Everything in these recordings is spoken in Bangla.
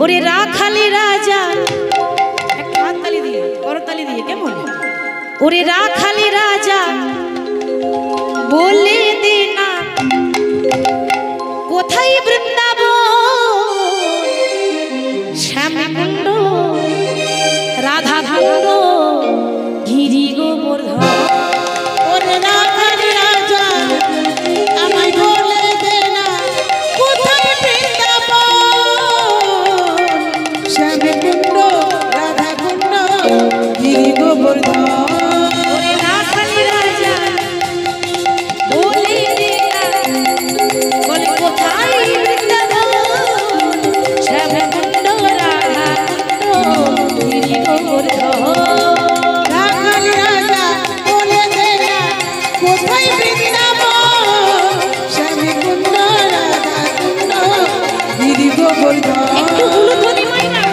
ওরে রাখালি রাজা একটা হাততালি দিয়ে করতালি দিয়ে কেমন ওরে রাখালি রাজা বলে দে না কোথায় বৃন্দাবন শ্যামকুণ্ড রাধা কুণ্ড গিরি গোবর্ধন ওরে রাখালি রাজা আমায় বলে দে না কোথায় বৃন্দাবন শ্যামকুণ্ড রাধা কুণ্ড গিরি গোবর্ধন ওরে রাখালি রাজা বলে দে না বলে কোথায় বৃন্দাবন শ্যামকুণ্ড রাধা কুণ্ড গিরি গোবর্ধন রাখালি রাজা বলে দে না কোথায় বৃন্দাবন শ্যামকুণ্ড রাধা কুণ্ড গিরি গোবর্ধন একটু হুলুধ্বনি হয় না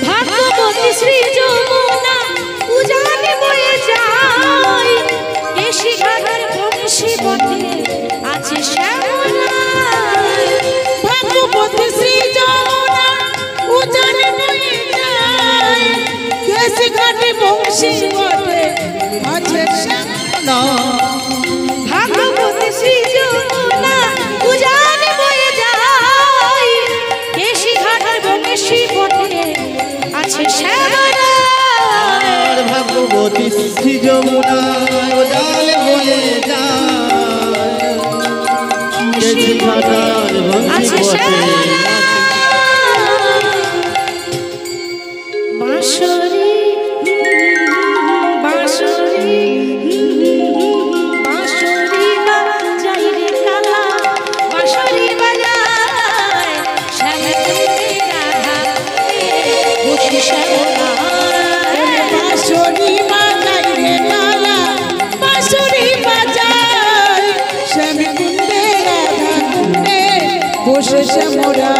ভাগ্যবতী শ্রী যমুনা উজানে বয়ে যায় কেশি ঘাটের বংশী পথে আছে শ্যামলা ভাগ্যবতী শ্রী যমুনা উজানে বয়ে যায় কেশি ঘাটে বংশী বটে আছে শ্যামলা ভাগ্যবতী শ্রী যমুনা উজানে বয়ে যায় কেশি ঘাটের বংশী পথে আছে শ্যামলা ভাগ্যবতী শ্রী যমুনা উজানে বয়ে যায় কেশি ঘাটার বংশী পথে বাঁশরি বাঁশরি বাঁশরি বাজাই রে কালা বাঁশরি বাজায় শ্যামকুণ্ডে রাধা বসে শ্যামলায় বাঁশরি বাজাই রে কালা বাঁশরি বাজাই শ্যামকুণ্ডে রাধা কুণ্ডে বসে শ্যামরা